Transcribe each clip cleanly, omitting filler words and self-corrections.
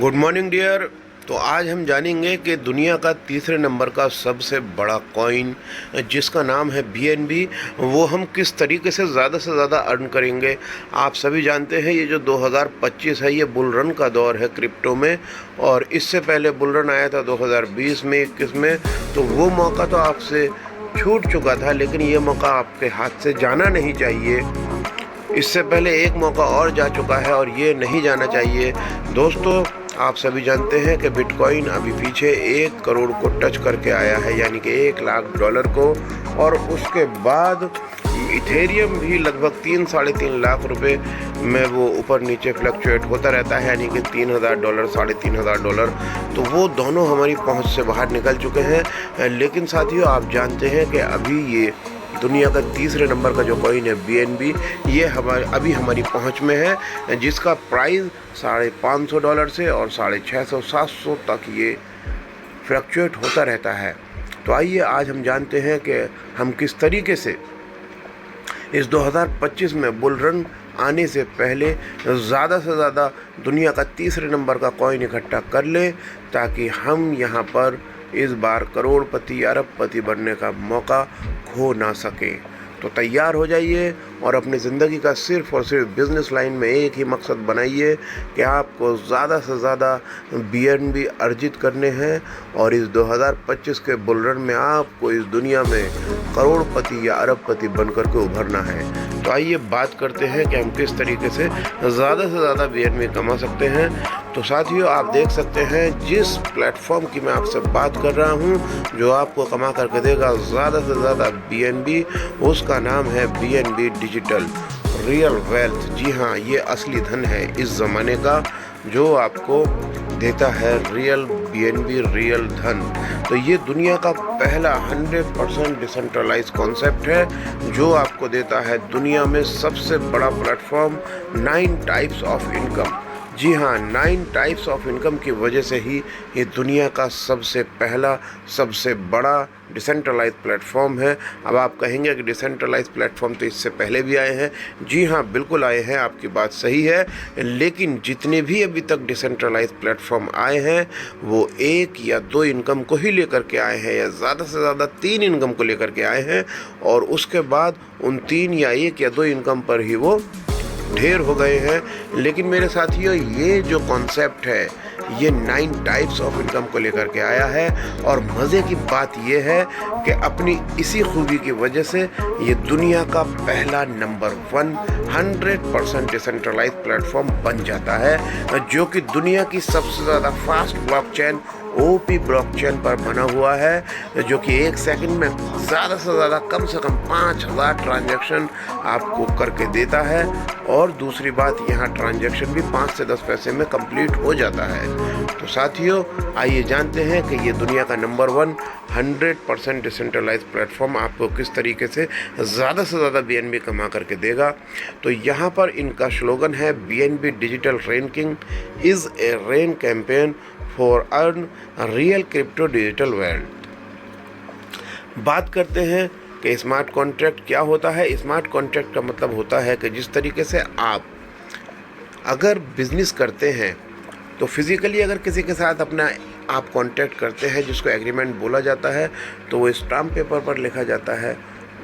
Good morning dear. तो आज हम जानेंगे कि दुनिया का तीसरे नंबर का सबसे बड़ा कॉइन जिसका नाम है BNB, वो हम किस तरीके से ज़्यादा अर्न करेंगे। आप सभी जानते हैं ये जो 2025 है ये बुल रन का दौर है क्रिप्टो में, और इससे पहले बुल रन आया था 2020 में 21 में। तो वो मौका तो आपसे छूट चुका था, लेकिन ये मौका आपके हाथ से जाना नहीं चाहिए। इससे पहले एक मौका और जा चुका है और ये नहीं जाना चाहिए। दोस्तों, आप सभी जानते हैं कि बिटकॉइन अभी पीछे 1 करोड़ को टच करके आया है, यानी कि $1 लाख को, और उसके बाद इथेरियम भी लगभग 3-3.5 लाख रुपए में वो ऊपर नीचे फ्लक्चुएट होता रहता है, यानी कि $3,000 $3,500। तो वो दोनों हमारी पहुंच से बाहर निकल चुके हैं। लेकिन साथियों, आप जानते हैं कि अभी ये दुनिया का तीसरे नंबर का जो कॉइन है BNB, ये अभी हमारी पहुंच में है, जिसका प्राइस $550 से और 650-700 तक ये फ्लक्चुएट होता रहता है। तो आइए आज हम जानते हैं कि हम किस तरीके से इस 2025 में बुल रन आने से पहले ज़्यादा से ज़्यादा दुनिया का तीसरे नंबर का कॉइन इकट्ठा कर लें, ताकि हम यहाँ पर इस बार करोड़पति अरबपति बनने का मौका खो ना सके। तो तैयार हो जाइए और अपनी ज़िंदगी का सिर्फ़ और सिर्फ बिज़नेस लाइन में एक ही मकसद बनाइए कि आपको ज़्यादा से ज़्यादा BNB अर्जित करने हैं, और इस 2025 के बुल रन में आपको इस दुनिया में करोड़पति या अरबपति बनकर के उभरना है। तो आइए बात करते हैं कि हम किस तरीके से ज़्यादा BNB कमा सकते हैं। तो साथियों, आप देख सकते हैं जिस प्लेटफॉर्म की मैं आपसे बात कर रहा हूं, जो आपको कमा करके देगा ज़्यादा से ज़्यादा BNB, उसका नाम है BNB डिजिटल रियल वेल्थ। जी हाँ, ये असली धन है इस ज़माने का, जो आपको देता है रियल BNB रियल धन। तो ये दुनिया का पहला 100% डिसेंट्रलाइज कॉन्सेप्ट है, जो आपको देता है दुनिया में सबसे बड़ा प्लेटफॉर्म 9 टाइप्स ऑफ इनकम। जी हाँ, 9 टाइप्स ऑफ इनकम की वजह से ही ये दुनिया का सबसे पहला सबसे बड़ा डिसेंट्रलाइज प्लेटफॉर्म है। अब आप कहेंगे कि डिसेंट्रलाइज प्लेटफॉर्म तो इससे पहले भी आए हैं। जी हाँ, बिल्कुल आए हैं, आपकी बात सही है। लेकिन जितने भी अभी तक डिसेंट्रलाइज प्लेटफॉर्म आए हैं, वो 1 या 2 इनकम को ही लेकर के आए हैं, या ज़्यादा से ज़्यादा 3 इनकम को लेकर के आए हैं, और उसके बाद उन 3 या 1 या 2 इनकम पर ही वो ढेर हो गए हैं। लेकिन मेरे साथियों, ये जो कॉन्सेप्ट है ये 9 टाइप्स ऑफ इनकम को लेकर के आया है, और मज़े की बात ये है कि अपनी इसी खूबी की वजह से ये दुनिया का पहला नंबर 1 100% डिसेंट्रलाइज प्लेटफॉर्म बन जाता है, जो कि दुनिया की सबसे ज़्यादा फास्ट ब्लॉकचेन OP ब्लॉकचेन पर बना हुआ है, जो कि 1 सेकंड में ज़्यादा से ज़्यादा कम से कम 5000 ट्रांजैक्शन आपको करके देता है। और दूसरी बात, यहाँ ट्रांजैक्शन भी 5 से 10 पैसे में कंप्लीट हो जाता है। तो साथियों, आइए जानते हैं कि ये दुनिया का नंबर 1 100% डिसेंट्रलाइज प्लेटफॉर्म आपको किस तरीके से ज़्यादा BNB कमा करके देगा। तो यहाँ पर इनका स्लोगन है BNB digital ranking is a rain campaign for earn real crypto digital wealth. बात करते हैं कि स्मार्ट कॉन्ट्रैक्ट क्या होता है। स्मार्ट कॉन्ट्रैक्ट का मतलब होता है कि जिस तरीके से आप अगर बिजनेस करते हैं, तो फिज़िकली अगर किसी के साथ अपना आप कॉन्ट्रैक्ट करते हैं, जिसको एग्रीमेंट बोला जाता है, तो वो स्टाम्प पेपर पर लिखा जाता है,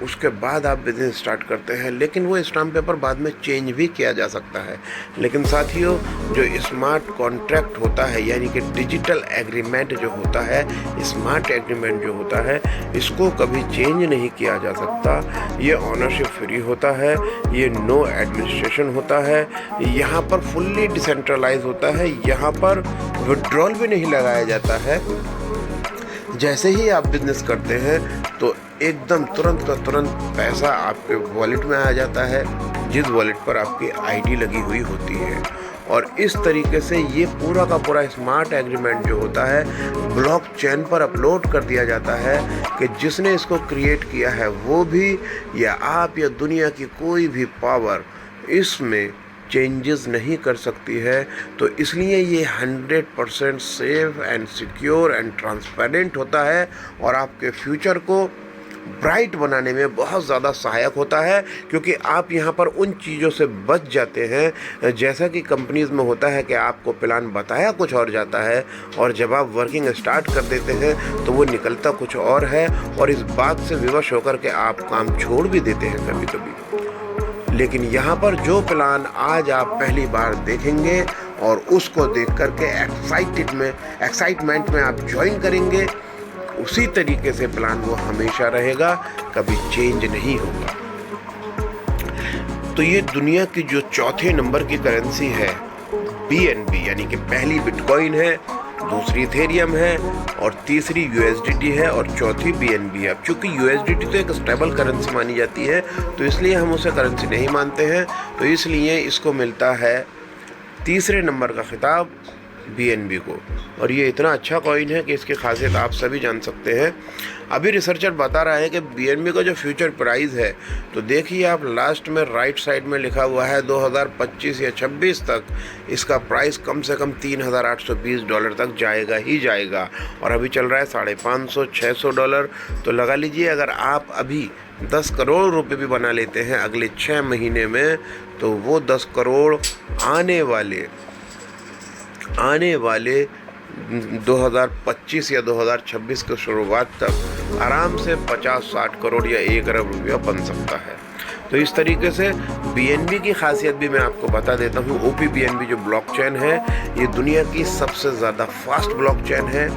उसके बाद आप बिज़नेस स्टार्ट करते हैं। लेकिन वो स्टाम्प पेपर बाद में चेंज भी किया जा सकता है। लेकिन साथियों, जो स्मार्ट कॉन्ट्रैक्ट होता है, यानी कि डिजिटल एग्रीमेंट जो होता है, स्मार्ट एग्रीमेंट जो होता है, इसको कभी चेंज नहीं किया जा सकता। ये ऑनरशिप फ्री होता है, ये नो एडमिनिस्ट्रेशन होता है, यहाँ पर फुल्ली डिसेंट्रलाइज होता है, यहाँ पर विड्रॉल भी नहीं लगाया जाता है। जैसे ही आप बिज़नेस करते हैं, तो एकदम तुरंत का तुरंत पैसा आपके वॉलेट में आ जाता है, जिस वॉलेट पर आपकी ID लगी हुई होती है। और इस तरीके से ये पूरा का पूरा स्मार्ट एग्रीमेंट जो होता है, ब्लॉकचेन पर अपलोड कर दिया जाता है, कि जिसने इसको क्रिएट किया है वो भी, या आप, या दुनिया की कोई भी पावर इसमें चेंजेस नहीं कर सकती है। तो इसलिए ये 100% safe and secure and transparent होता है, और आपके फ्यूचर को ब्राइट बनाने में बहुत ज़्यादा सहायक होता है, क्योंकि आप यहाँ पर उन चीज़ों से बच जाते हैं जैसा कि कंपनीज़ में होता है कि आपको प्लान बताया कुछ और जाता है और जब आप वर्किंग स्टार्ट कर देते हैं तो वो निकलता कुछ और है, और इस बात से विवश होकर के आप काम छोड़ भी देते हैं कभी कभी। लेकिन यहाँ पर जो प्लान आज आप पहली बार देखेंगे और उसको देख करके एक्साइटमेंट में आप ज्वाइन करेंगे, उसी तरीके से प्लान वो हमेशा रहेगा, कभी चेंज नहीं होगा। तो ये दुनिया की जो चौथे नंबर की करेंसी है BNB, यानी कि पहली बिटकॉइन है, दूसरी इथेरियम है और तीसरी USDT है और चौथी BNB है। अब चूंकि USDT तो एक स्टेबल करेंसी मानी जाती है तो इसलिए हम उसे करेंसी नहीं मानते हैं, तो इसलिए इसको मिलता है तीसरे नंबर का खिताब BNB को। और ये इतना अच्छा कॉइन है कि इसकी खासियत आप सभी जान सकते हैं। अभी रिसर्चर बता रहा है कि BNB का जो फ्यूचर प्राइस है, तो देखिए आप लास्ट में राइट साइड में लिखा हुआ है 2025 या 26 तक इसका प्राइस कम से कम $3,820 तक जाएगा ही जाएगा, और अभी चल रहा है $550-600। तो लगा लीजिए अगर आप अभी 10 करोड़ रुपए भी बना लेते हैं अगले 6 महीने में, तो वो 10 करोड़ आने वाले 2025 या 2026 के शुरुआत तक आराम से 50-60 करोड़ या 1 अरब रुपया बन सकता है। तो इस तरीके से BNB की खासियत भी मैं आपको बता देता हूँ। OP-BNB जो ब्लॉकचेन है, ये दुनिया की सबसे ज़्यादा फास्ट ब्लॉकचेन है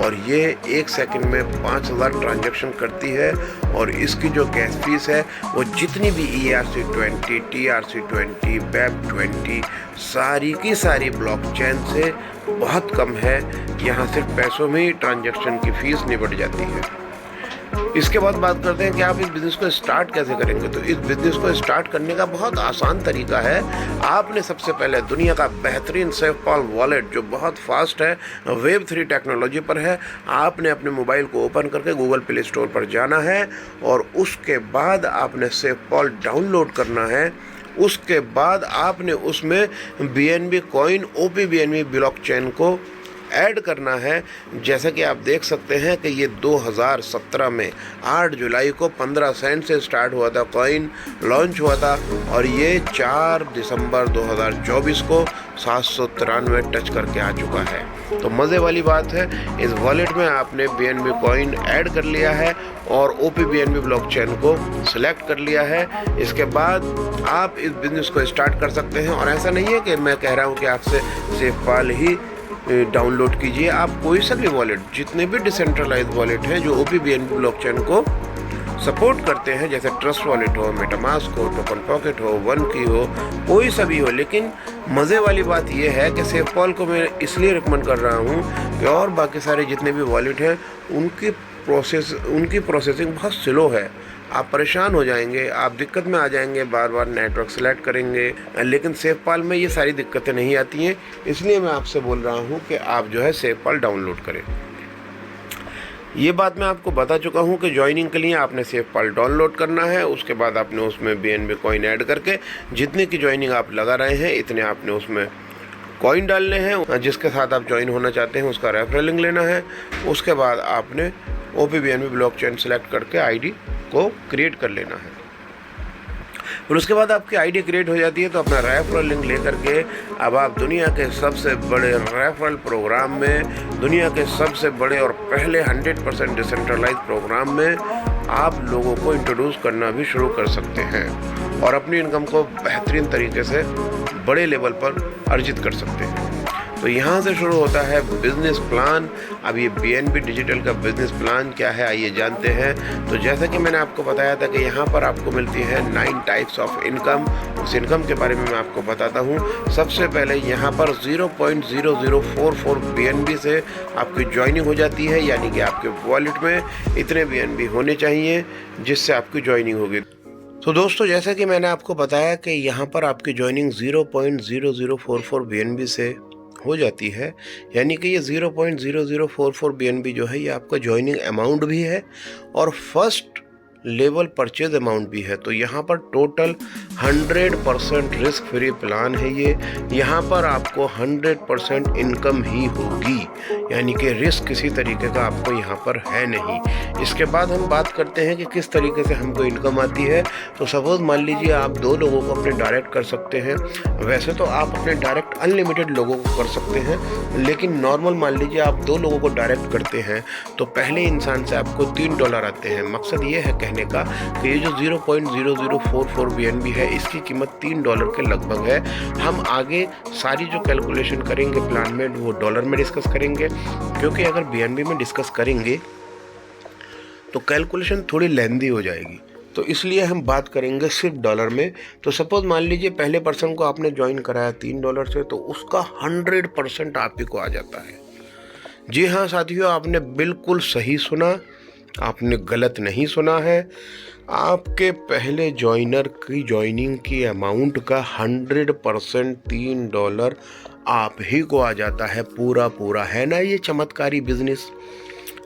और ये 1 सेकंड में 5000 ट्रांजैक्शन करती है, और इसकी जो गैस फीस है वो जितनी भी ERC-20, TRC-20, BEP-20 सारी की सारी ब्लॉकचेन से बहुत कम है। यहाँ सिर्फ पैसों में ही ट्रांजैक्शन की फ़ीस निपट जाती है। इसके बाद बात करते हैं कि आप इस बिज़नेस को स्टार्ट कैसे करेंगे। तो इस बिज़नेस को स्टार्ट करने का बहुत आसान तरीका है। आपने सबसे पहले दुनिया का बेहतरीन सेफपॉल वॉलेट जो बहुत फास्ट है, Web3 टेक्नोलॉजी पर है, आपने अपने मोबाइल को ओपन करके गूगल प्ले स्टोर पर जाना है और उसके बाद आपने सेफपॉल डाउनलोड करना है। उसके बाद आपने उसमें BNB कॉइन OP-BNB ब्लॉकचेन को ऐड करना है। जैसा कि आप देख सकते हैं कि ये 2017 में 8 जुलाई को 15 सेंट से स्टार्ट हुआ था, कॉइन लॉन्च हुआ था, और ये 4 दिसंबर 2024 को 793 टच करके आ चुका है। तो मज़े वाली बात है, इस वॉलेट में आपने BNB कॉइन ऐड कर लिया है और OP-BNB ब्लॉकचेन को सिलेक्ट कर लिया है। इसके बाद आप इस बिज़नेस को स्टार्ट कर सकते हैं। और ऐसा नहीं है कि मैं कह रहा हूँ कि आपसे सेफपॉल ही डाउनलोड कीजिए, आप कोई सा भी वॉलेट, जितने भी डिसेंट्रलाइज वॉलेट हैं जो OP-BNB ब्लॉकचेन को सपोर्ट करते हैं, जैसे ट्रस्ट वॉलेट हो, मेटामास्क हो, टोकन पॉकेट हो, वन की हो, कोई सा भी हो। लेकिन मज़े वाली बात यह है कि सेफपॉल को मैं इसलिए रिकमेंड कर रहा हूँ कि और बाकी सारे जितने भी वॉलेट हैं उनकी प्रोसेसिंग बहुत स्लो है। आप परेशान हो जाएंगे, आप दिक्कत में आ जाएंगे, बार बार नेटवर्क सेलेक्ट करेंगे। लेकिन सेफपॉल में ये सारी दिक्कतें नहीं आती हैं, इसलिए मैं आपसे बोल रहा हूँ कि आप जो है सेफपॉल डाउनलोड करें। ये बात मैं आपको बता चुका हूँ कि ज्वाइनिंग के लिए आपने सेफपॉल डाउनलोड करना है। उसके बाद आपने उसमें BNB कॉइन ऐड करके जितने की ज्वाइनिंग आप लगा रहे हैं इतने आपने उसमें कॉइन डालने हैं। जिसके साथ आप ज्वाइन होना चाहते हैं उसका रेफरल लिंक लेना है। उसके बाद आपने OP-BNB ब्लॉकचेन सेलेक्ट करके ID को क्रिएट कर लेना है। और उसके बाद आपकी ID क्रिएट हो जाती है तो अपना रेफरल लिंक लेकर के अब आप दुनिया के सबसे बड़े रेफरल प्रोग्राम में, दुनिया के सबसे बड़े और पहले 100% डिसेंट्रलाइज प्रोग्राम में आप लोगों को इंट्रोड्यूस करना भी शुरू कर सकते हैं और अपनी इनकम को बेहतरीन तरीके से बड़े लेवल पर अर्जित कर सकते हैं। तो यहाँ से शुरू होता है बिजनेस प्लान। अब ये BNB डिजिटल का बिजनेस प्लान क्या है आइए जानते हैं। तो जैसा कि मैंने आपको बताया था कि यहाँ पर आपको मिलती है 9 टाइप्स ऑफ इनकम। उस इनकम के बारे में मैं आपको बताता हूँ। सबसे पहले यहाँ पर 0.0044 BNB से आपकी ज्वाइनिंग हो जाती है, यानी कि आपके वॉलेट में इतने BNB होने चाहिए जिससे आपकी ज्वाइनिंग होगी। तो दोस्तों जैसा कि मैंने आपको बताया कि यहाँ पर आपकी ज्वाइनिंग 0.0044 BNB से हो जाती है, यानी कि ये 0.0044 BNB जो है ये आपका ज्वाइनिंग अमाउंट भी है और फर्स्ट लेवल परचेज अमाउंट भी है। तो यहाँ पर टोटल 100% रिस्क फ्री प्लान है ये। यहाँ पर आपको 100% इनकम ही होगी, यानी कि रिस्क किसी तरीके का आपको यहाँ पर है नहीं। इसके बाद हम बात करते हैं कि किस तरीके से हमको इनकम आती है। तो सपोज मान लीजिए आप 2 लोगों को अपने डायरेक्ट कर सकते हैं। वैसे तो आप अपने डायरेक्ट अनलिमिटेड लोगों को कर सकते हैं, लेकिन नॉर्मल मान लीजिए आप 2 लोगों को डायरेक्ट करते हैं तो पहले इंसान से आपको $3 आते हैं। मकसद ये है कहने का कि ये जो 0.0044 BNB है, इसकी कीमत $3 के लगभग है। हम आगे सारी जो कैलकुलेशन करेंगे प्लान में वो डॉलर में डिस्कस करेंगे, क्योंकि अगर BNB में डिस्कस करेंगे तो कैलकुलेशन थोड़ी लेंदी हो जाएगी। तो इसलिए हम बात करेंगे सिर्फ डॉलर में। तो सपोज मान लीजिए पहले पर्सन को आपने ज्वाइन कराया $3 से, तो उसका 100% आप ही को आ जाता है। जी हाँ साथियों, आपने बिल्कुल सही सुना, आपने गलत नहीं सुना है। आपके पहले ज्वाइनर की ज्वाइनिंग की अमाउंट का 100% $3 आप ही को आ जाता है पूरा। है ना ये चमत्कारी बिजनेस?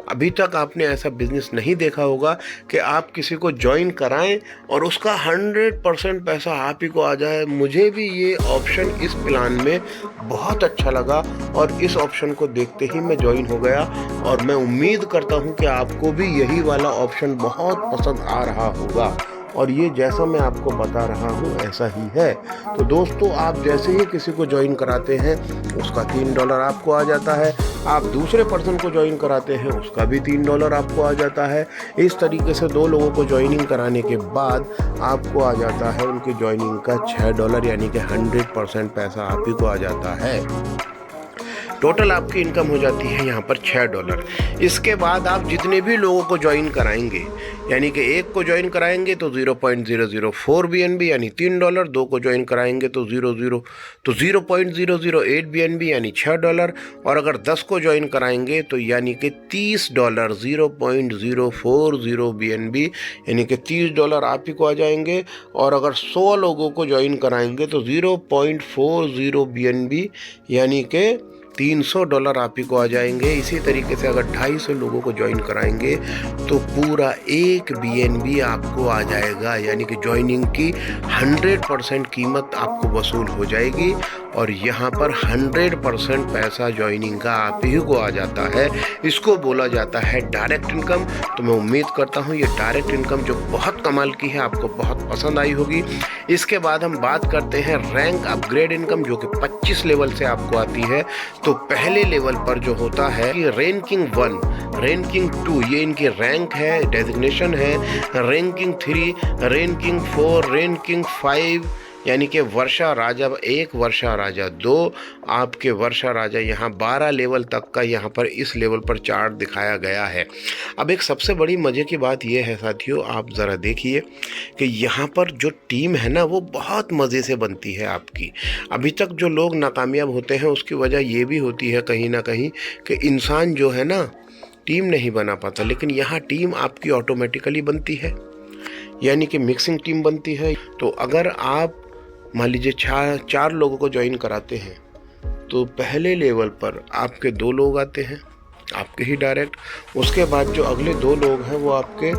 अभी तक आपने ऐसा बिजनेस नहीं देखा होगा कि आप किसी को ज्वाइन कराएं और उसका 100% पैसा आप ही को आ जाए। मुझे भी ये ऑप्शन इस प्लान में बहुत अच्छा लगा और इस ऑप्शन को देखते ही मैं ज्वाइन हो गया, और मैं उम्मीद करता हूँ कि आपको भी यही वाला ऑप्शन बहुत पसंद आ रहा होगा। और ये जैसा मैं आपको बता रहा हूँ ऐसा ही है। तो दोस्तों, आप जैसे ही किसी को ज्वाइन कराते हैं उसका $3 आपको आ जाता है। आप दूसरे पर्सन को ज्वाइन कराते हैं उसका भी $3 आपको आ जाता है। इस तरीके से 2 लोगों को ज्वाइनिंग कराने के बाद आपको आ जाता है उनकी ज्वाइनिंग का $6, यानी कि 100% पैसा आप ही को आ जाता है। टोटल आपकी इनकम हो जाती है यहाँ पर $6। इसके बाद आप जितने भी लोगों को ज्वाइन कराएंगे, यानी कि एक को ज्वाइन कराएंगे तो 0.004 BNB यानी $3, 2 को ज्वाइन कराएंगे तो 0.008 BNB यानी $6, और अगर 10 को ज्वाइन कराएंगे तो यानी कि $30, 0.040 BNB यानी कि $30 आप ही को आ जाएंगे। और अगर 100 लोगों को ज्वाइन कराएंगे तो 0.40 BNB यानी कि $300 आप ही को आ जाएंगे। इसी तरीके से अगर 250 लोगों को ज्वाइन कराएंगे तो पूरा 1 BNB आपको आ जाएगा, यानी कि ज्वाइनिंग की 100% कीमत आपको वसूल हो जाएगी। और यहाँ पर 100% पैसा ज्वाइनिंग का आप ही को आ जाता है। इसको बोला जाता है डायरेक्ट इनकम। तो मैं उम्मीद करता हूँ ये डायरेक्ट इनकम जो बहुत कमाल की है आपको बहुत पसंद आई होगी। इसके बाद हम बात करते हैं रैंक अपग्रेड इनकम, जो कि 25 लेवल से आपको आती है। तो पहले लेवल पर जो होता है कि रैंकिंग 1, रैंकिंग 2 ये इनकी रैंक है, डेजिग्नेशन है। रैंकिंग 3, रैंकिंग 4, रैंकिंग 5 यानी कि वर्षा राजा 1, वर्षा राजा 2, आपके वर्षा राजा यहाँ 12 लेवल तक का यहाँ पर इस लेवल पर चार्ट दिखाया गया है। अब एक सबसे बड़ी मज़े की बात यह है साथियों, आप ज़रा देखिए कि यहाँ पर जो टीम है ना वो बहुत मज़े से बनती है आपकी। अभी तक जो लोग नाकामयाब होते हैं उसकी वजह ये भी होती है कहीं ना कहीं कि इंसान जो है ना टीम नहीं बना पाता, लेकिन यहाँ टीम आपकी ऑटोमेटिकली बनती है, यानी कि मिक्सिंग टीम बनती है। तो अगर आप मान लीजिए 4 लोगों को ज्वाइन कराते हैं तो पहले लेवल पर आपके 2 लोग आते हैं आपके ही डायरेक्ट। उसके बाद जो अगले 2 लोग हैं वो आपके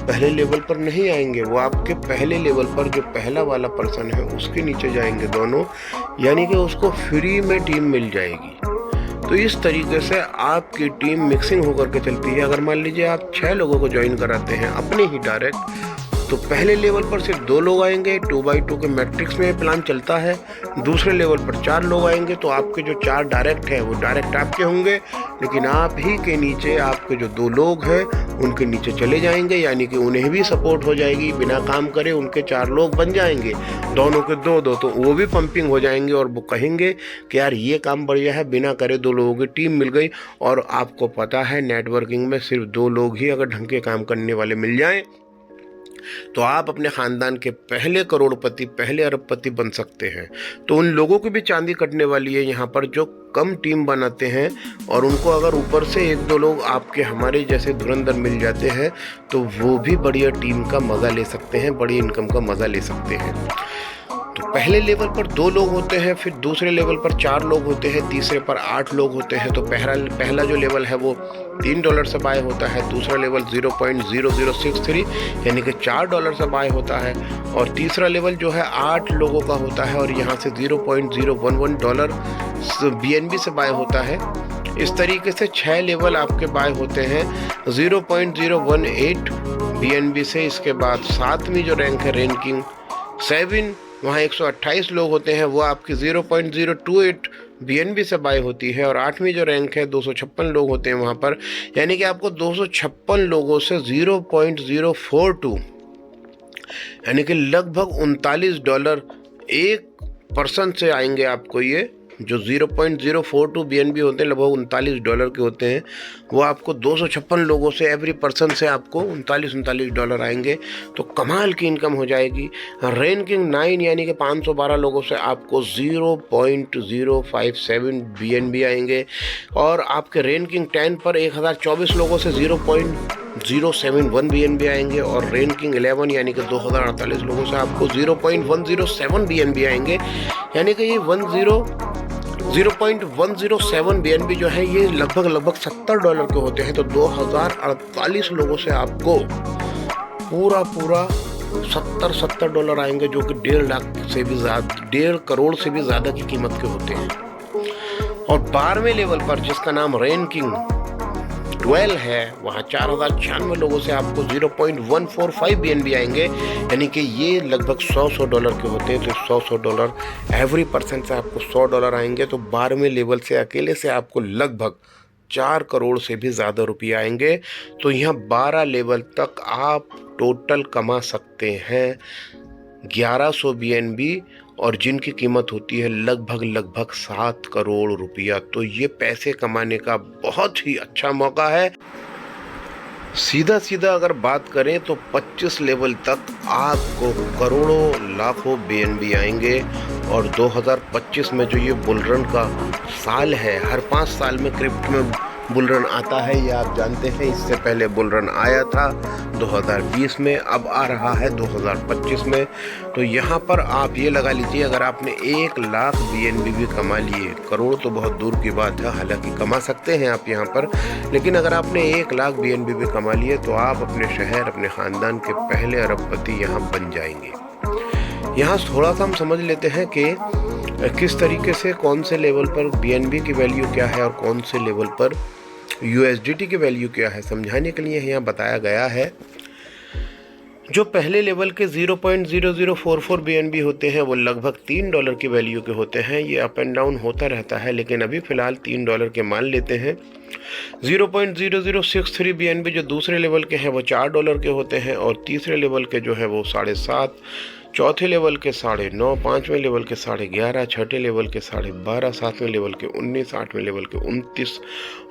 पहले लेवल पर नहीं आएंगे, वो आपके पहले लेवल पर जो पहला वाला पर्सन है उसके नीचे जाएंगे दोनों, यानी कि उसको फ्री में टीम मिल जाएगी। तो इस तरीके से आपकी टीम मिक्सिंग होकर के चलती है। अगर मान लीजिए आप 6 लोगों को ज्वाइन कराते हैं अपने ही डायरेक्ट, तो पहले लेवल पर सिर्फ 2 लोग आएंगे, 2x2 के मैट्रिक्स में प्लान चलता है। दूसरे लेवल पर 4 लोग आएंगे, तो आपके जो 4 डायरेक्ट हैं वो डायरेक्ट आपके होंगे, लेकिन आप ही के नीचे आपके जो 2 लोग हैं उनके नीचे चले जाएंगे, यानी कि उन्हें भी सपोर्ट हो जाएगी। बिना काम करे उनके 4 लोग बन जाएंगे, दोनों के 2-2, तो वो भी पंपिंग हो जाएंगे और वो कहेंगे कि यार ये काम बढ़िया है, बिना करे 2 लोगों की टीम मिल गई। और आपको पता है नेटवर्किंग में सिर्फ 2 लोग ही अगर ढंग के काम करने वाले मिल जाएं तो आप अपने ख़ानदान के पहले करोड़पति, पहले अरबपति बन सकते हैं। तो उन लोगों की भी चांदी कटने वाली है यहाँ पर जो कम टीम बनाते हैं, और उनको अगर ऊपर से 1-2 लोग आपके हमारे जैसे धुरंधर मिल जाते हैं तो वो भी बढ़िया टीम का मज़ा ले सकते हैं, बड़ी इनकम का मज़ा ले सकते हैं। तो पहले लेवल पर 2 लोग होते हैं, फिर दूसरे लेवल पर 4 लोग होते हैं, तीसरे पर 8 लोग होते हैं। तो पहला जो लेवल है वो $3 से बाय होता है, दूसरा लेवल 0.0063 यानी कि $4 से बाय होता है, और तीसरा लेवल जो है 8 लोगों का होता है और यहाँ से $0.011 BNB से बाय होता है। इस तरीके से 6 लेवल आपके बाय होते हैं 0.018 BNB से। इसके बाद 7वीं जो रैंक है रैंकिंग 7, वहाँ 128 लोग होते हैं, वो आपकी 0.028 BNB से बाय होती है। और 8वीं जो रैंक है 256 लोग होते हैं वहाँ पर, यानी कि आपको 256 लोगों से 0.042 यानी कि लगभग $39 एक पर्सन से आएंगे आपको। ये जो 0.042 BNB होते हैं लगभग $39 के होते हैं, वो आपको 256 लोगों से एवरी पर्सन से आपको $39 आएंगे। तो कमाल की इनकम हो जाएगी। रैंकिंग 9 यानी कि 512 लोगों से आपको 0.057 BNB आएंगे, और आपके रैंकिंग 10 पर 1024 लोगों से 0.071 BNB आएंगे, और रैंकिंग 11 यानी कि 2048 लोगों से आपको 0.107 BNB आएंगे। यानी कि ये 0.107 BNB जो है ये लगभग $70 के होते हैं। तो 2048 लोगों से आपको पूरा $70 आएंगे, जो कि 1.5 लाख से भी ज़्यादा, 1.5 करोड़ से भी ज़्यादा की कीमत के होते हैं। और 12वें लेवल पर जिसका नाम रैंकिंग 12 है, वहाँ 4096 लोगों से आपको 0.145 BNB आएंगे, यानी कि ये लगभग $100 के होते हैं। तो $100 एवरी पर्सन से आपको $100 आएंगे। तो 12वें लेवल से अकेले से आपको लगभग 4 करोड़ से भी ज़्यादा रुपये आएंगे। तो यहाँ 12 लेवल तक आप टोटल कमा सकते हैं 1100 BNB, और जिनकी कीमत होती है लगभग 7 करोड़ रुपया। तो ये पैसे कमाने का बहुत ही अच्छा मौका है। सीधा अगर बात करें तो 25 लेवल तक आपको करोड़ों लाखों BNB आएंगे। और 2025 में जो ये बुलरन का साल है, हर 5 साल में क्रिप्टो में बुलरन आता है, ये आप जानते हैं। इससे पहले बुलरन आया था 2020 में, अब आ रहा है 2025 में। तो यहाँ पर आप ये लगा लीजिए, अगर आपने 1 लाख BNB भी कमा लिए, करोड़ तो बहुत दूर की बात है, हालांकि कमा सकते हैं आप यहाँ पर, लेकिन अगर आपने 1 लाख BNB भी कमा लिए तो आप अपने शहर, अपने ख़ानदान के पहले अरबपति यहाँ बन जाएंगे। यहाँ थोड़ा सा हम समझ लेते हैं कि किस तरीके से कौन से लेवल पर BNB की वैल्यू क्या है और कौन से लेवल पर USDT की वैल्यू क्या है। समझाने के लिए यहाँ बताया गया है, जो पहले लेवल के 0.0044 BNB होते हैं वो लगभग $3 की वैल्यू के होते हैं। ये अप एंड डाउन होता रहता है, लेकिन अभी फ़िलहाल $3 के मान लेते हैं। 0.0063 BNB जो दूसरे लेवल के हैं वो $4 के होते हैं, और तीसरे लेवल के जो है वो 7.5, चौथे लेवल के 9.5, 5वें लेवल के 11.5, छठे लेवल के 12.5, 7वें लेवल के 19, 8वें लेवल के 29,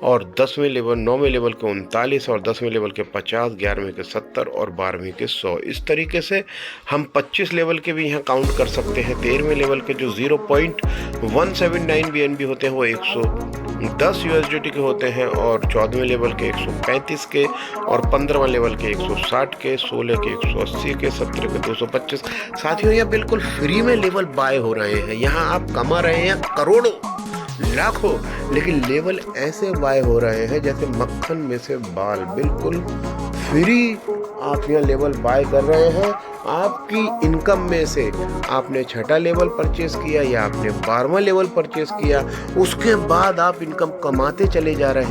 और 9वें लेवल के 39, और 10वें लेवल के 50, 11वें के 70 और 12वें के 100। इस तरीके से हम 25 लेवल के भी यहाँ काउंट कर सकते हैं। 13वें लेवल के जो 0.179 BNB होते हैं वो 110 USDT के होते हैं, और 14वें लेवल के 135 के, और 15वां लेवल के 160 के, 16 के 180 के, 17 के 225। साथियों, यह बिल्कुल फ्री में लेवल बाय हो रहे हैं। यहाँ आप कमा रहे हैं करोड़ों, लाखों, लेकिन लेवल ऐसे बाय हो रहे हैं जैसे मक्खन में से बाल। बिल्कुल फ्री आप यहाँ लेवल बाय कर रहे हैं। आपकी इनकम में से आपने 6ठा लेवल परचेस किया या आपने 12वां लेवल परचेस किया, उसके बाद आप इनकम कमाते चले जा रहे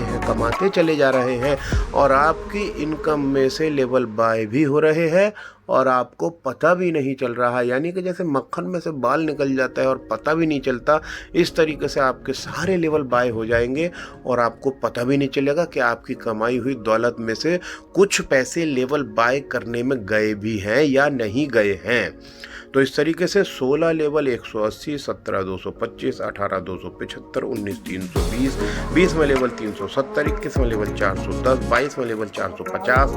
हैं, और आपकी इनकम में से लेवल बाय भी हो रहे हैं और आपको पता भी नहीं चल रहा। यानी कि जैसे मक्खन में से बाल निकल जाता है और पता भी नहीं चलता, इस तरीके से आपके सारे लेवल बाय हो जाएंगे और आपको पता भी नहीं चलेगा कि आपकी कमाई हुई दौलत में से कुछ पैसे लेवल बाय करने में गए भी हैं या नहीं गए हैं। तो इस तरीके से 16 लेवल 180, 17 225, 18 275, 19 320, 20वां लेवल 370, 21वां लेवल 410, 22वां लेवल 450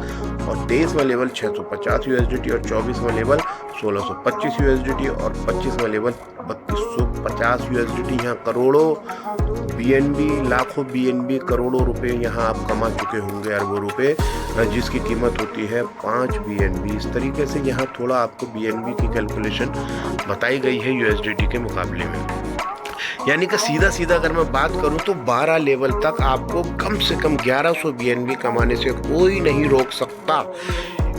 और 23वां लेवल 650 USDT और 24वां लेवल 1625 USDT और 25वां लेवल 3250 USDT। यहाँ करोड़ों BNB, लाखों BNB, करोड़ों रुपए यहाँ आप कमा चुके होंगे, अरबों रुपए, जिसकी कीमत होती है 5 BNB। इस तरीके से यहाँ थोड़ा आपको BNB की कैलकुलेशन बताई गई है USDT के मुकाबले में। यानी कि सीधा सीधा अगर मैं बात करूं तो 12 लेवल तक आपको कम से कम 1100 BNB कमाने से कोई नहीं रोक सकता।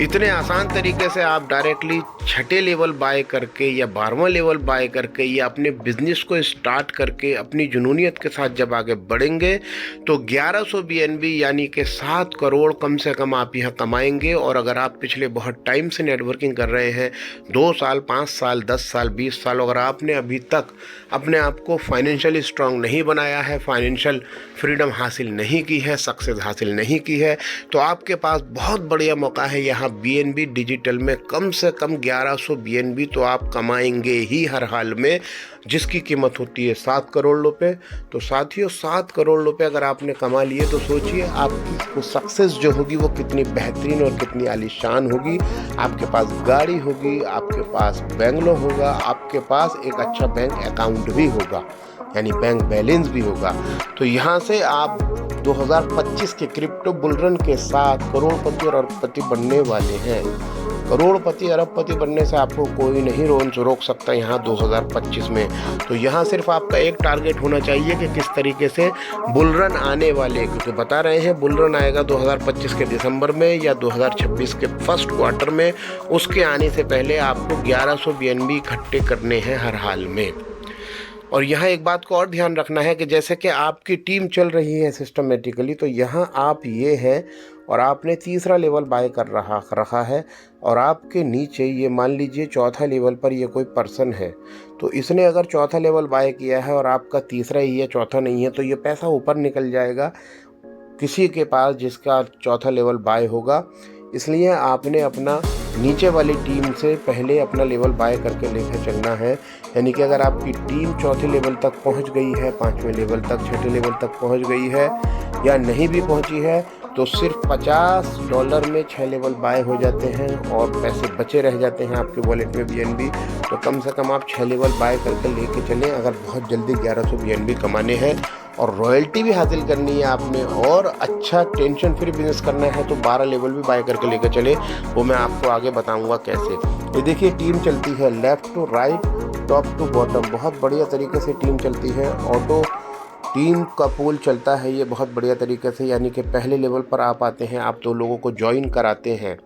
इतने आसान तरीके से आप डायरेक्टली छठे लेवल बाय करके या 12वां लेवल बाय करके या अपने बिजनेस को स्टार्ट करके अपनी जुनूनियत के साथ जब आगे बढ़ेंगे तो 1100 BNB यानी कि 7 करोड़ कम से कम आप यहाँ कमाएंगे। और अगर आप पिछले बहुत टाइम से नेटवर्किंग कर रहे हैं, 2 साल, 5 साल, 10 साल, 20 साल, अगर आपने अभी तक अपने आप को फाइनेंशियली स्ट्रांग नहीं बनाया है, फाइनेंशियल फ्रीडम हासिल नहीं की है, सक्सेस हासिल नहीं की है, तो आपके पास बहुत बढ़िया मौका है। यहाँ BNB डिजिटल में कम से कम 1100 BNB तो आप कमाएंगे ही हर हाल में, जिसकी कीमत होती है 7 करोड़ रुपए। तो साथियों, 7 करोड़ रुपए अगर आपने कमा लिए तो सोचिए आपकी सक्सेस जो होगी वो कितनी बेहतरीन और कितनी आलीशान होगी। आपके पास गाड़ी होगी, आपके पास बंगलो होगा, आपके पास एक अच्छा बैंक अकाउंट भी होगा, यानी बैंक बैलेंस भी होगा। तो यहाँ से आप 2025 के क्रिप्टो बुलरन के साथ करोड़पति और अरबपति बनने वाले हैं। करोड़पति अरबपति बनने से आपको कोई नहीं रोक सकता यहाँ 2025 में। तो यहाँ सिर्फ आपका एक टारगेट होना चाहिए कि किस तरीके से बुलरन आने वाले, क्योंकि बता रहे हैं बुलरन आएगा 2025 के दिसंबर में या 2026 के फर्स्ट क्वार्टर में। उसके आने से पहले आपको 1100 BNB इकट्ठे करने हैं हर हाल में। और यहाँ एक बात को और ध्यान रखना है कि जैसे कि आपकी टीम चल रही है सिस्टमेटिकली, तो यहाँ आप ये हैं और आपने तीसरा लेवल बाय कर रखा है और आपके नीचे ये मान लीजिए चौथा लेवल पर ये कोई पर्सन है, तो इसने अगर चौथा लेवल बाय किया है और आपका तीसरा ही है, चौथा नहीं है, तो ये पैसा ऊपर निकल जाएगा किसी के पास जिसका चौथा लेवल बाय होगा। इसलिए आपने अपना नीचे वाली टीम से पहले अपना लेवल बाय करके लेकर चलना है। यानी कि अगर आपकी टीम चौथे लेवल तक पहुंच गई है, 5वें लेवल तक, 6ठे लेवल तक पहुंच गई है या नहीं भी पहुंची है, तो सिर्फ $50 में 6 लेवल बाय हो जाते हैं और पैसे बचे रह जाते हैं आपके वॉलेट में BNB। तो कम से कम आप 6 लेवल बाय करके लेके चलें अगर बहुत जल्दी 1100 BNB कमाने हैं और रॉयल्टी भी हासिल करनी है आपने और अच्छा टेंशन फ्री बिजनेस करना है, तो 12 लेवल भी बाय करके लेकर चले। वो मैं आपको आगे बताऊंगा कैसे। ये देखिए टीम चलती है left to right, top to bottom, बहुत बढ़िया तरीके से टीम चलती है। ऑटो टीम का पूल चलता है ये बहुत बढ़िया तरीके से, यानी कि पहले लेवल पर आप आते हैं, आप 2 लोगों को ज्वाइन कराते हैं,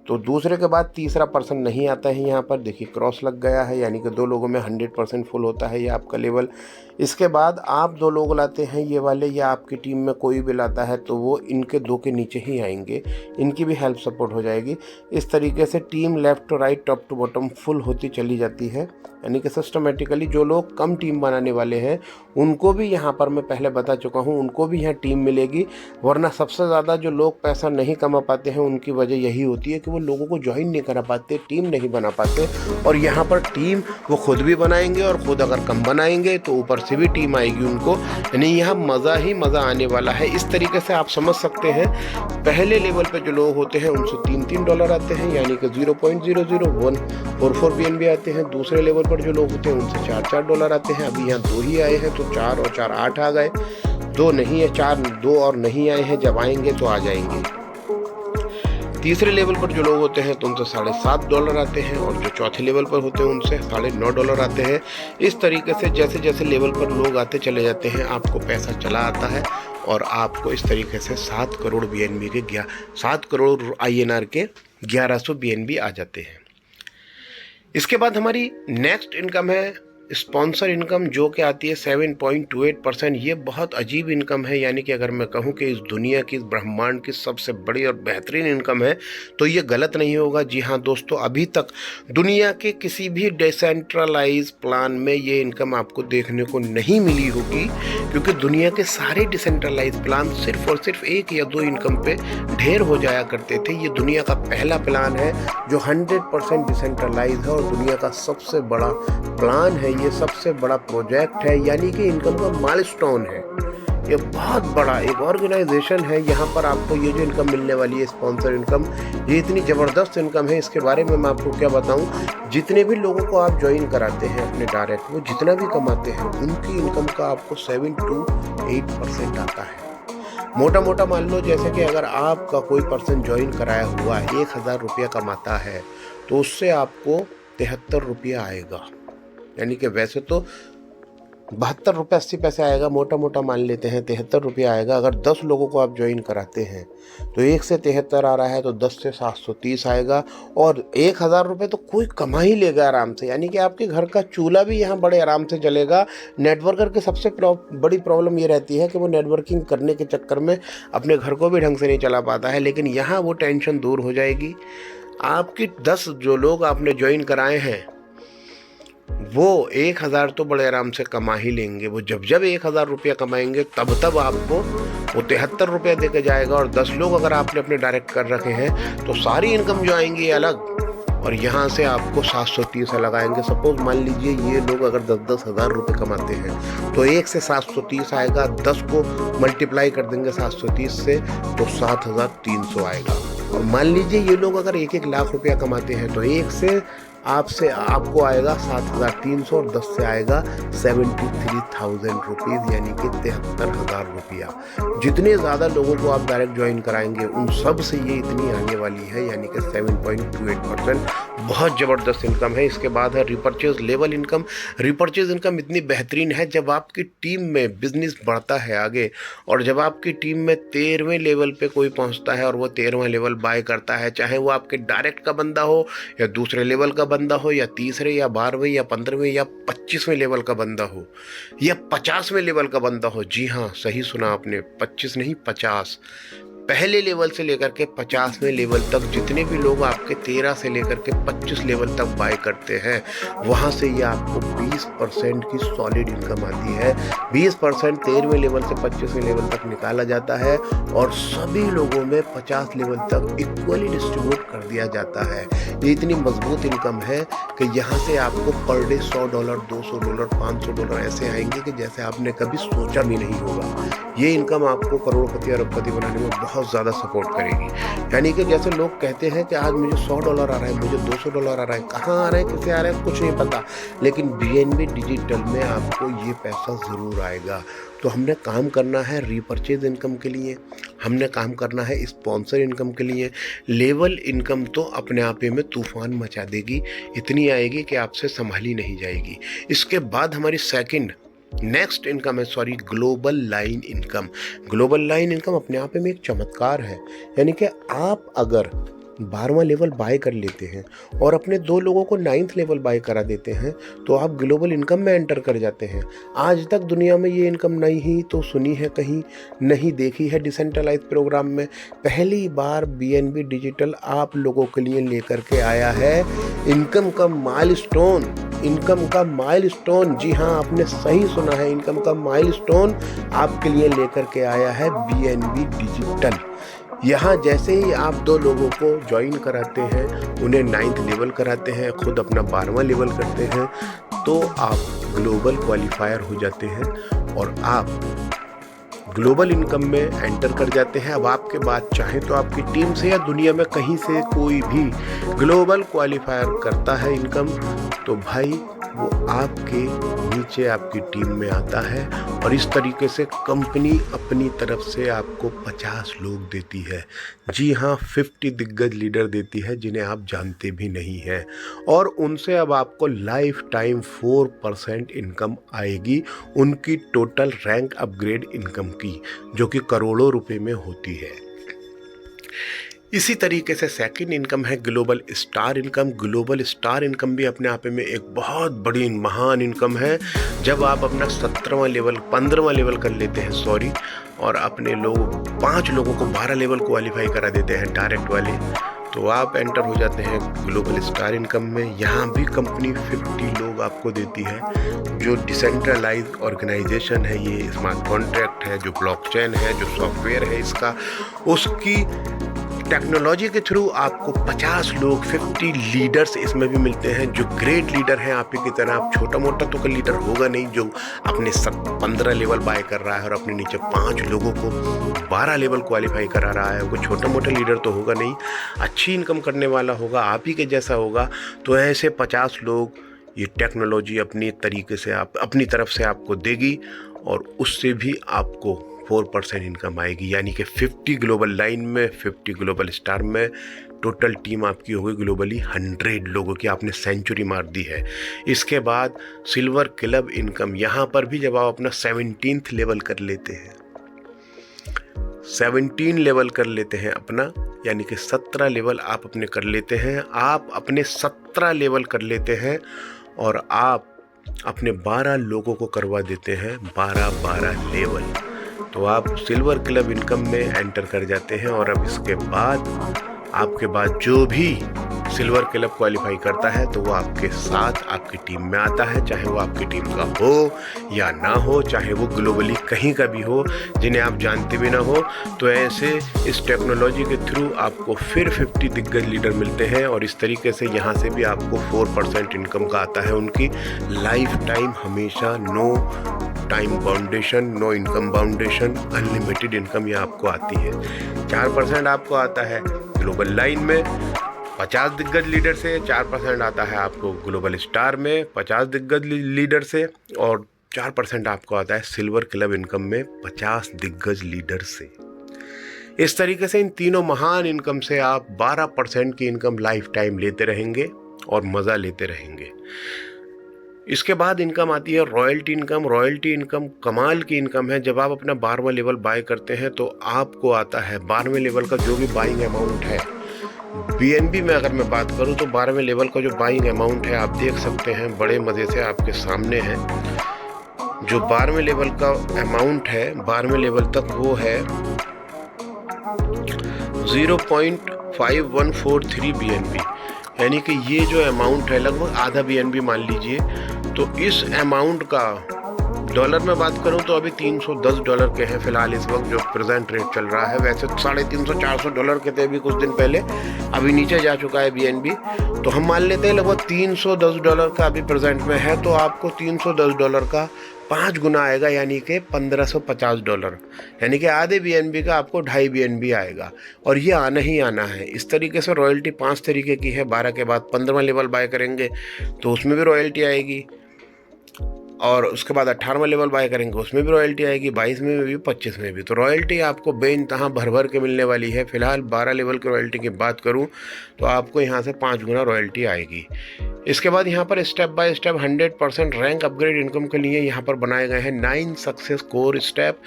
तो दूसरे के बाद तीसरा पर्सन नहीं आता है। यहाँ पर देखिए क्रॉस लग गया है, यानी कि 2 लोगों में 100% फुल होता है ये आपका लेवल। इसके बाद आप 2 लोग लाते हैं ये वाले, या आपकी टीम में कोई भी लाता है तो वो इनके 2 के नीचे ही आएंगे, इनकी भी हेल्प सपोर्ट हो जाएगी। इस तरीके से team left to right, top to bottom full होती चली जाती है। यानी कि सिस्टमेटिकली जो लोग कम टीम बनाने वाले हैं उनको भी यहाँ पर मैं पहले बता चुका हूँ, उनको भी यहाँ टीम मिलेगी। वरना सबसे ज़्यादा जो लोग पैसा नहीं कमा पाते हैं उनकी वजह यही होती है कि वो लोगों को ज्वाइन नहीं करा पाते, टीम नहीं बना पाते। और यहाँ पर टीम वो खुद भी बनाएंगे और ख़ुद अगर कम बनाएंगे तो ऊपर से भी टीम आएगी उनको, यानी यहाँ मज़ा ही मज़ा आने वाला है। इस तरीके से आप समझ सकते हैं। पहले लेवल पे जो लोग होते हैं उनसे $3 आते हैं, यानी कि 0.00144 BNB आते हैं। दूसरे लेवल पर जो लोग होते हैं उनसे $4 आते हैं। अभी यहाँ 2 ही आए हैं तो 4 और 4 8 आ गए, 2 नहीं है, 2 और नहीं आए हैं, जब आएंगे तो आ जाएंगे। तीसरे लेवल पर जो लोग होते हैं तो उनसे $7.5 आते हैं और जो चौथे लेवल पर होते हैं उनसे $9.5 आते हैं। इस तरीके से जैसे जैसे लेवल पर लोग आते चले जाते हैं आपको पैसा चला आता है और आपको इस तरीके से 7 करोड़ BNB के 7 करोड़ INR के 1100 BNB आ जाते हैं। इसके बाद हमारी नेक्स्ट इनकम है स्पॉन्सर इनकम, जो कि आती है 7.28%। ये बहुत अजीब इनकम है, यानी कि अगर मैं कहूँ कि इस दुनिया की, इस ब्रह्मांड की सबसे बड़ी और बेहतरीन इनकम है तो ये गलत नहीं होगा। जी हाँ दोस्तों, अभी तक दुनिया के किसी भी डिसेंट्रलाइज प्लान में ये इनकम आपको देखने को नहीं मिली होगी, क्योंकि दुनिया के सारे डिसेंट्रलाइज प्लान सिर्फ और सिर्फ 1 या 2 इनकम पे ढेर हो जाया करते थे। ये दुनिया का पहला प्लान है जो 100% डिसेंट्रलाइज है और दुनिया का सबसे बड़ा प्लान है, ये सबसे बड़ा प्रोजेक्ट है, यानी कि इनकम का माइलस्टोन है। ये बहुत बड़ा एक ऑर्गेनाइजेशन है। यहाँ पर आपको ये जो इनकम मिलने वाली है, स्पॉन्सर इनकम, ये इतनी ज़बरदस्त इनकम है, इसके बारे में मैं आपको क्या बताऊँ। जितने भी लोगों को आप ज्वाइन कराते हैं अपने डायरेक्ट, वो जितना भी कमाते हैं उनकी इनकम का आपको 7 to 8% आता है। मोटा मोटा मान लो, जैसे कि अगर आपका कोई पर्सन ज्वाइन कराया हुआ 1000 रुपया कमाता है तो उससे आपको 73 रुपया आएगा। यानी कि वैसे तो 72 रुपये 80 पैसे आएगा, मोटा मोटा मान लेते हैं 73 रुपया आएगा। अगर 10 लोगों को आप ज्वाइन कराते हैं तो 1 से 73 आ रहा है, तो 10 से 730 आएगा। और 1000 रुपये तो कोई कमा ही लेगा आराम से। यानी कि आपके घर का चूल्हा भी यहाँ बड़े आराम से चलेगा। नेटवर्कर की सबसे बड़ी प्रॉब्लम ये रहती है कि वो नेटवर्किंग करने के चक्कर में अपने घर को भी ढंग से नहीं चला पाता है, लेकिन यहाँ वो टेंशन दूर हो जाएगी। आपकी 10 जो लोग आपने ज्वाइन कराए हैं वो 1000 तो बड़े आराम से कमा ही लेंगे। वो जब 1000 रुपया कमाएंगे तब आपको वो 73 रुपये दे के जाएगा। और 10 लोग अगर आपने अपने डायरेक्ट कर रखे हैं तो सारी इनकम जो आएंगी अलग, और यहाँ से आपको 730 अलग आएंगे। सपोज मान लीजिए ये लोग अगर 10-10 हज़ार रुपये कमाते हैं तो 1 से 730 आएगा, 10 को मल्टीप्लाई कर देंगे 730 से तो 7300 आएगा। और मान लीजिए ये लोग अगर 1-1 लाख रुपया कमाते हैं तो 1 से आपको आएगा 7300 और 10 से आएगा 73,000 रुपीज़, यानी कि 73,000 रुपया। जितने ज़्यादा लोगों को आप डायरेक्ट ज्वाइन कराएंगे उन सब से ये इतनी आने वाली है, यानी कि 7.28%। बहुत ज़बरदस्त इनकम है। इसके बाद है repurchase level income. Repurchase income इतनी बेहतरीन है, जब आपकी टीम में बिजनेस बढ़ता है आगे, और जब आपकी टीम में 13वें लेवल पे कोई पहुंचता है और वो 13वां लेवल बाय करता है, चाहे वो आपके डायरेक्ट का बंदा हो या दूसरे लेवल का बंदा हो या तीसरे या 12वें या 15वें या 25वें लेवल का बंदा हो या 50वें लेवल का बंदा हो। जी हाँ, सही सुना आपने, 25 नहीं 50। पहले लेवल से लेकर के 50वें लेवल तक जितने भी लोग आपके 13 से लेकर के 25 लेवल तक बाय करते हैं, वहाँ से ये आपको 20% की सॉलिड इनकम आती है। 20% 13वें लेवल से 25वें लेवल तक निकाला जाता है और सभी लोगों में 50 लेवल तक इक्वली डिस्ट्रीब्यूट कर दिया जाता है। ये इतनी मजबूत इनकम है कि यहाँ से आपको पर डे $100, $200, $500 ऐसे आएंगे कि जैसे आपने कभी सोचा भी नहीं होगा। ये इनकम आपको करोड़पति अरबपति बनाने में बहुत ज़्यादा सपोर्ट करेगी। यानी कि जैसे लोग कहते हैं कि आज मुझे $100 आ रहा है, मुझे $200 आ रहा है, कहाँ आ रहा है, किसे आ रहा है, कुछ नहीं पता, लेकिन BNB डिजिटल में आपको ये पैसा ज़रूर आएगा। तो हमने काम करना है रीपरचेज इनकम के लिए, हमने काम करना है स्पॉन्सर इनकम के लिए। लेवल इनकम तो अपने आप ही में तूफान मचा देगी, इतनी आएगी कि आपसे संभाली नहीं जाएगी। इसके बाद हमारी नेक्स्ट इनकम है global line income. Global line income अपने आप में एक चमत्कार है। यानी कि आप अगर 12वां लेवल बाय कर लेते हैं और अपने 2 लोगों को 9th लेवल बाय करा देते हैं तो आप ग्लोबल इनकम में एंटर कर जाते हैं। आज तक दुनिया में ये इनकम नहीं ही तो सुनी है, कहीं नहीं देखी है। डिसेंट्रलाइज प्रोग्राम में पहली बार BNB डिजिटल आप लोगों के लिए लेकर के आया है इनकम का माइलस्टोन। इनकम का माइलस्टोन, जी हाँ, आपने सही सुना है, इनकम का माइलस्टोन आपके लिए लेकर के आया है BNB डिजिटल। यहाँ जैसे ही आप 2 लोगों को ज्वाइन कराते हैं, उन्हें 9th लेवल कराते हैं, खुद अपना 12वां लेवल करते हैं, तो आप ग्लोबल क्वालिफायर हो जाते हैं और आप ग्लोबल इनकम में एंटर कर जाते हैं। अब आपके बाद चाहे तो आपकी टीम से या दुनिया में कहीं से कोई भी ग्लोबल क्वालिफायर करता है इनकम, तो भाई वो आपके नीचे आपकी टीम में आता है और इस तरीके से कंपनी अपनी तरफ से आपको 50 लोग देती है। जी हाँ, 50 दिग्गज लीडर देती है जिन्हें आप जानते भी नहीं हैं, और उनसे अब आपको लाइफ टाइम 4% इनकम आएगी उनकी टोटल रैंक अपग्रेड इनकम की, जो कि करोड़ों रुपए में होती है। इसी तरीके से सेकंड इनकम है global star income. Global star income भी अपने आप में एक बहुत बड़ी महान इनकम है। जब आप अपना 15वां लेवल कर लेते हैं और अपने 5 लोगों को 12 लेवल क्वालिफाई करा देते हैं डायरेक्ट वाले, तो आप एंटर हो जाते हैं ग्लोबल स्टार इनकम में। यहाँ भी कंपनी 50 लोग आपको देती है। जो डिसेंट्रलाइज ऑर्गेनाइजेशन है, ये स्मार्ट कॉन्ट्रैक्ट है, जो ब्लॉकचेन है, जो सॉफ्टवेयर है इसका, उसकी टेक्नोलॉजी के थ्रू आपको 50 लोग 50 लीडर्स इसमें भी मिलते हैं जो ग्रेट लीडर हैं आप ही की तरह। आप छोटा मोटा तो कोई लीडर होगा नहीं जो अपने 15 लेवल बाय कर रहा है और अपने नीचे 5 लोगों को 12 लेवल क्वालिफाई करा रहा है। कोई छोटा मोटा लीडर तो होगा नहीं, अच्छी इनकम करने वाला होगा, आप ही के जैसा होगा। तो ऐसे 50 लोग ये टेक्नोलॉजी अपनी तरीके से आप अपनी तरफ से आपको देगी और उससे भी आपको 4% इनकम आएगी। यानी कि 50 ग्लोबल लाइन में, 50 ग्लोबल स्टार में टोटल टीम आपकी होगी ग्लोबली 100 लोगों की। आपने सेंचुरी मार दी है। इसके बाद सिल्वर क्लब इनकम, यहाँ पर भी जब आप अपना 17th लेवल कर लेते हैं, 17 लेवल कर लेते हैं अपना, यानी कि 17 लेवल आप अपने कर लेते हैं। आप अपने 17 लेवल कर लेते हैं और आप अपने 12 लोगों को करवा देते हैं 12 लेवल। तो आप सिल्वर क्लब इनकम में एंटर कर जाते हैं। और अब इसके बाद आपके बाद जो भी सिल्वर क्लब क्वालिफाई करता है तो वो आपके साथ आपकी टीम में आता है, चाहे वो आपकी टीम का हो या ना हो, चाहे वो ग्लोबली कहीं का भी हो, जिन्हें आप जानते भी ना हो। तो ऐसे इस टेक्नोलॉजी के थ्रू आपको फिर 50 दिग्गज लीडर मिलते हैं और इस तरीके से यहाँ से भी आपको 4% इनकम का आता है उनकी लाइफ टाइम, हमेशा नो टाइम बाउंडेशन, नो इनकम बाउंडेशन, अनलिमिटेड इनकम ये आपको आती है। 4% आपको आता है ग्लोबल लाइन में 50 दिग्गज लीडर से, 4% आता है आपको ग्लोबल स्टार में 50 दिग्गज लीडर से और 4% आपको आता है सिल्वर क्लब इनकम में 50 दिग्गज लीडर से। इस तरीके से इन तीनों महान इनकम से आप 12% की इनकम लाइफ टाइम लेते रहेंगे और मज़ा लेते रहेंगे। इसके बाद इनकम आती है रॉयल्टी इनकम। रॉयल्टी इनकम कमाल की इनकम है। जब आप अपना 12वां लेवल बाय करते हैं तो आपको आता है 12वें लेवल का जो भी बाइंग अमाउंट है। BNB में अगर मैं बात करूं तो 12वें लेवल का जो बाइंग अमाउंट है आप देख सकते हैं, बड़े मज़े से आपके सामने है। जो 12वें लेवल का अमाउंट है 12वें लेवल तक वो है 0.5143 BNB, यानी कि ये जो अमाउंट है लगभग आधा BNB मान लीजिए। तो इस अमाउंट का डॉलर में बात करूं तो अभी $310 के हैं फिलहाल इस वक्त जो प्रेजेंट रेट चल रहा है। वैसे 350-400 डॉलर के थे अभी कुछ दिन पहले, अभी नीचे जा चुका है BNB। तो हम मान लेते हैं लगभग $310 का अभी प्रेजेंट में है। तो आपको $310 का 5 गुना आएगा, यानी कि $1550, यानी कि आधे BNB का आपको 2.5 BNB आएगा। और ये आना ही आना है। इस तरीके से रॉयल्टी 5 तरीके की है। 12 के बाद 15वां लेवल बाय करेंगे तो उसमें भी रॉयल्टी आएगी, और उसके बाद 18वां लेवल बाय करेंगे उसमें भी रॉयल्टी आएगी, 22 में भी 25 में भी। तो रॉयल्टी आपको बेइंतहा भर भर के मिलने वाली है। फिलहाल 12 लेवल की रॉयल्टी की बात करूं तो आपको यहाँ से 5 गुना रॉयल्टी आएगी। इसके बाद यहाँ पर step by step 100% rank upgrade income के लिए यहाँ पर बनाए गए हैं 9 सक्सेस कोर स्टेप।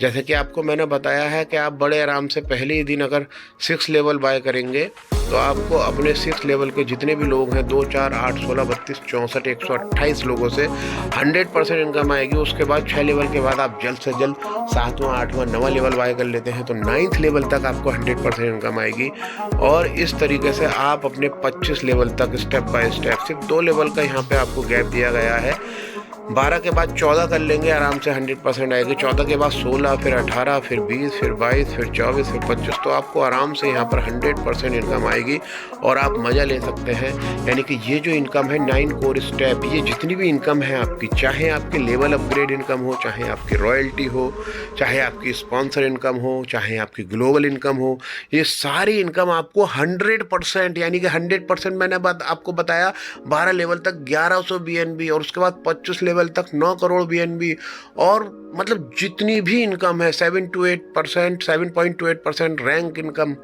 जैसे कि आपको मैंने बताया है कि आप बड़े आराम से पहले ही दिन अगर 6 लेवल बाय करेंगे तो आपको अपने 6 लेवल के जितने भी लोग हैं 2, 4, 8, 16, 32, 64, 128 लोगों से 100% इनकम आएगी। उसके बाद 6 लेवल के बाद आप जल्द से जल्द 7वां, 8वां, 9वां लेवल बाय कर लेते हैं तो 9th लेवल तक आपको 100% इनकम आएगी। और इस तरीके से आप अपने 25 लेवल तक स्टेप बाय स्टेप, सिर्फ 2 लेवल का यहाँ पे आपको गैप दिया गया है। 12 के बाद 14 कर लेंगे आराम से 100% आएगी। 14 के बाद 16, फिर 18, फिर 20, फिर 22, फिर 24, फिर 25। तो आपको आराम से यहाँ पर 100% इनकम आएगी और आप मज़ा ले सकते हैं। यानी कि ये जो इनकम है 9 कोर स्टेप, ये जितनी भी इनकम है आपकी, चाहे आपकी लेवल अपग्रेड इनकम हो, चाहे आपकी रॉयल्टी हो, चाहे आपकी स्पॉन्सर इनकम हो, चाहे आपकी ग्लोबल इनकम हो, ये सारी इनकम आपको 100%, यानी कि 100% मैंने आपको बताया 12 लेवल तक 1100 BNB और उसके बाद 25 लेवल तक 9 करोड़ BNB। और मतलब जितनी भी इनकम है 7.28% रैंक इनकम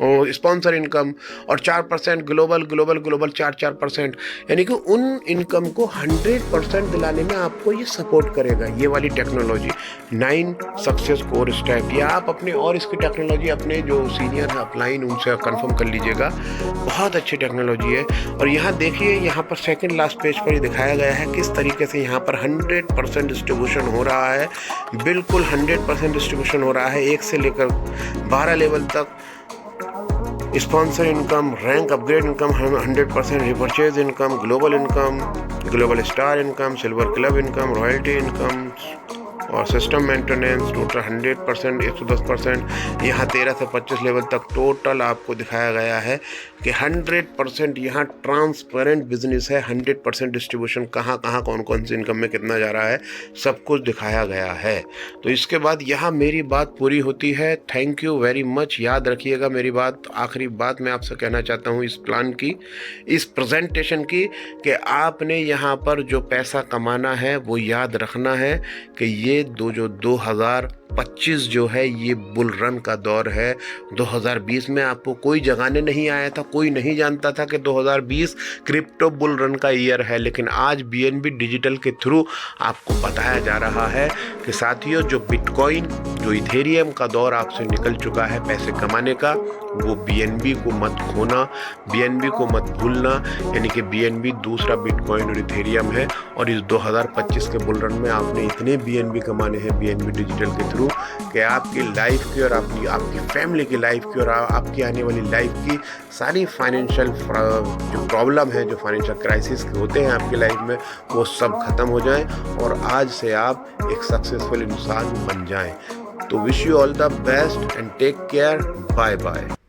और स्पॉन्सर इनकम और 4% ग्लोबल 4%, यानी कि उन इनकम को 100% दिलाने में आपको ये सपोर्ट करेगा ये वाली टेक्नोलॉजी 9 सक्सेस कोर स्टेप। या आप अपने और इसकी टेक्नोलॉजी अपने जो सीनियर है अपलाइन उनसे कंफर्म कर लीजिएगा, बहुत अच्छी टेक्नोलॉजी है। और यहाँ देखिए, यहाँ पर सेकंड लास्ट पेज पर ही दिखाया गया है किस तरीके से यहाँ पर 100% डिस्ट्रीब्यूशन हो रहा है। बिल्कुल 100% डिस्ट्रीब्यूशन हो रहा है 1 से लेकर 12 लेवल तक। Sponsor income, rank upgrade income 100%, repurchase income, global star income, silver club income, royalty income, और सिस्टम मेंटेनेंस टोटल 100%, 110%। यहाँ 13 से 25 लेवल तक टोटल आपको दिखाया गया है कि 100% यहाँ ट्रांसपेरेंट बिजनेस है। 100% डिस्ट्रीब्यूशन कहाँ कहाँ कौन कौन सी इनकम में कितना जा रहा है सब कुछ दिखाया गया है। तो इसके बाद यहाँ मेरी बात पूरी होती है। Thank you very much. याद रखिएगा मेरी बात, आखिरी बात मैं आपसे कहना चाहता हूँ इस प्लान की, इस प्रेजेंटेशन की, कि आपने यहाँ पर जो पैसा कमाना है वो याद रखना है कि ये 2025 जो है ये बुल रन का दौर है। 2020 में आपको कोई जगाने नहीं आया था, कोई नहीं जानता था कि 2020 क्रिप्टो बुल रन का ईयर है, लेकिन आज बीएनबी डिजिटल के थ्रू आपको बताया जा रहा है कि साथियों जो बिटकॉइन, जो इथेरियम का दौर आपसे निकल चुका है पैसे कमाने का, वो बीएनबी को मत खोना, बीएनबी को मत भूलना। यानी कि बीएनबी दूसरा बिटकॉइन और इथेरियम है। और इस 2025 के बुल रन में आपने इतने बीएनबी कमाने हैं बीएनबी डिजिटल के थ्रू कि आपकी लाइफ की और आपकी फैमिली की लाइफ की और आपकी आने वाली लाइफ की सारी फाइनेंशियल जो प्रॉब्लम है, जो फाइनेंशियल क्राइसिस होते हैं आपकी लाइफ में, वो सब खत्म हो जाएं और आज से आप एक सक्सेसफुल इंसान बन जाएं। तो wish you all the best and take care. Bye bye.